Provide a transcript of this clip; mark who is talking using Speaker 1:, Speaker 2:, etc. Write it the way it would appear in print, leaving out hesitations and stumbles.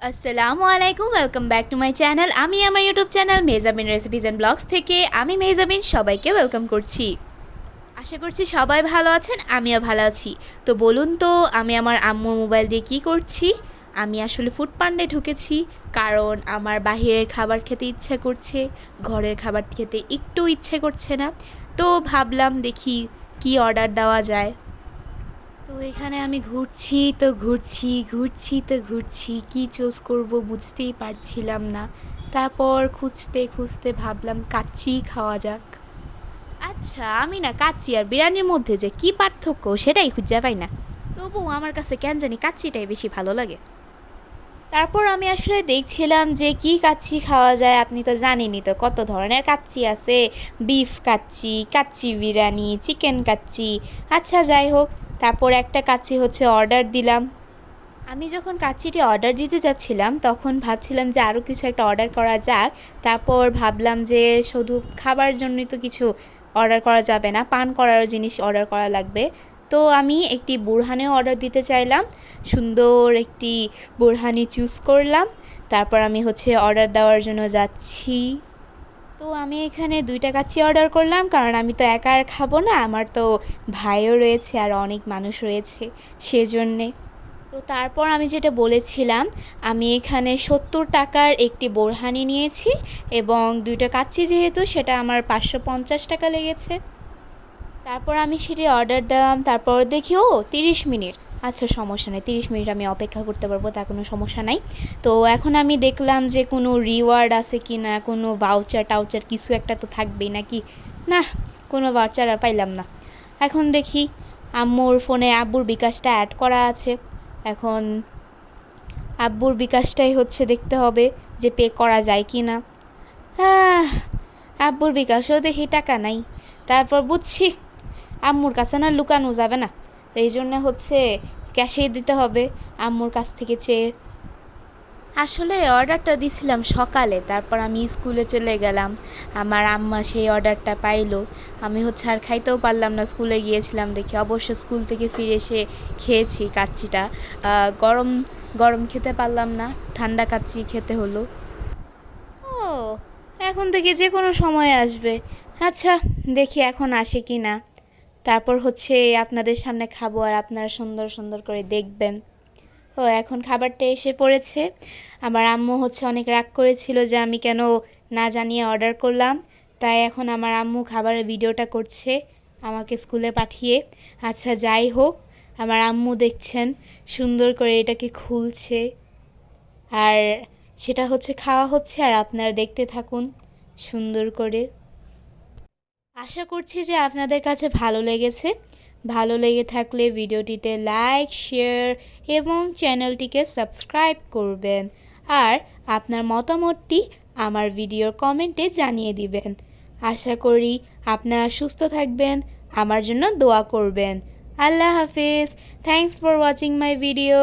Speaker 1: আসসালামু আলাইকুম, welcome back to my channel. আমি আমার YouTube channel Mehjabin recipes and blogs থেকে আমি মেহজাবিন সবাইকে ওয়েলকাম করছি। আশা করছি সবাই ভালো আছেন, আমিও ভালো আছি। তো বলুন তো আমি আমার আম্মুর মোবাইল দিয়ে কী করছি। আমি আসলে ফুড পান্ডায় ঢুকেছি, কারণ আমার বাহিরের খাবার খেতে ইচ্ছে করছে, ঘরের খাবার খেতে একটু ইচ্ছে করছে না। তো ভাবলাম দেখি কি অর্ডার দেওয়া যায়। তো এখানে আমি ঘুরছি কি চুজ করব বুঝতেই পারছিলাম না। তারপর খুঁজতে খুঁজতে ভাবলাম কাচ্চি খাওয়া যাক। আচ্ছা, আমি না কাচ্চি আর বিরিয়ানির মধ্যে যে কি পার্থক্য সেটাই খুঁজে পাই না। তবু আমার কাছে কেন জানি কাচ্চিটাই বেশি ভালো লাগে। তারপর আমি আসলে দেখছিলাম যে কি কাচ্চি খাওয়া যায়। আপনি তো জানেনই তো কত ধরনের কাচ্চি আছে, বিফ কাচ্চি, কাচ্চি বিরিয়ানি, চিকেন কাচ্চি। আচ্ছা যাই হোক, তারপর একটা কাচ্চি হচ্ছে অর্ডার দিলাম। আমি যখন কাচ্চিটি অর্ডার দিতে যাচ্ছিলাম তখন ভাবছিলাম যে আরও কিছু একটা অর্ডার করা যাক। তারপর ভাবলাম যে শুধু খাবার জন্যই তো কিছু অর্ডার করা যাবে না, পান করার জিনিস অর্ডার করা লাগবে। তো আমি একটি বুরহানিও অর্ডার দিতে চাইলাম, সুন্দর একটি বুরহানি চুজ করলাম। তারপর আমি হচ্ছে অর্ডার দেওয়ার জন্য যাচ্ছি। তো আমি এখানে 2টা কাচ্চি অর্ডার করলাম, কারণ আমি তো একা আর খাবো না, আমার তো ভাইও রয়েছে আর অনেক মানুষ রয়েছে সেজন্যে। তো তারপর আমি যেটা বলেছিলাম, আমি এখানে 70 টাকার একটি বোরহানি নিয়েছি এবং 2টা কাচ্চি, যেহেতু সেটা আমার 550 টাকা লেগেছে। তারপর আমি সেটি অর্ডার দিলাম। তারপর দেখি 30 মিনিট। আচ্ছা সমস্যা নেই, 30 মিনিট আমি অপেক্ষা করতে পারবো, তা কোনো সমস্যা নাই। তো এখন আমি দেখলাম যে কোনো রিওয়ার্ড আছে কি না, কোনো ভাউচার টাউচার কিছু একটা তো থাকবেই নাকি। না, কোনো ভাউচার আর পাইলাম না। এখন দেখি আম্মুর ফোনে আব্বুর বিকাশটা অ্যাড করা আছে। এখন আব্বুর বিকাশটাই হচ্ছে দেখতে হবে যে পে করা যায় কি না। হ্যাঁ, আব্বুর বিকাশও দেখি টাকা নাই। তারপর বুঝছি আম্মুর কাছে না লুকানো যাবে না, এই জন্য হচ্ছে ক্যাশেই দিতে হবে আম্মুর কাছ থেকে চেয়ে। আসলে অর্ডারটা দিছিলাম সকালে, তারপর আমি স্কুলে চলে গেলাম। আমার আম্মা সেই অর্ডারটা পাইলো। আমি হচ্ছে আর খাইতেও পারলাম না, স্কুলে গিয়েছিলাম দেখি। অবশ্য স্কুল থেকে ফিরে এসে খেয়েছি কাচ্চিটা। গরম গরম খেতে পারলাম না, ঠান্ডা কাচ্চি খেতে হলো। ও, এখন থেকে যে কোনো সময় আসবে। আচ্ছা, দেখি এখন আসে কি না। তারপর হচ্ছে আপনাদের সামনে খাবো আর আপনারা সুন্দর সুন্দর করে দেখবেন। ও, এখন খাবারটা এসে পড়েছে। আমার আম্মু হচ্ছে অনেক রাগ করেছিল যে আমি কেন না জানিয়ে অর্ডার করলাম, তাই এখন আমার আম্মু খাবারের ভিডিওটা করছে আমাকে স্কুলে পাঠিয়ে। আচ্ছা যাই হোক, আমার আম্মু দেখছেন সুন্দর করে এটাকে খুলছে আর সেটা হচ্ছে খাওয়া হচ্ছে, আর আপনারা দেখতে থাকুন সুন্দর করে। আশা করছি যে আপনাদের কাছে ভালো লেগেছে। ভালো লেগে থাকলে ভিডিওটিতে লাইক, শেয়ার এবং চ্যানেলটিকে সাবস্ক্রাইব করবেন। আর আপনার মতামতটি আমার ভিডিওর কমেন্টে জানিয়ে দিবেন। আশা করি আপনারা সুস্থ থাকবেন, আমার জন্য দোয়া করবেন। আল্লাহ হাফিজ। Thanks for watching my video.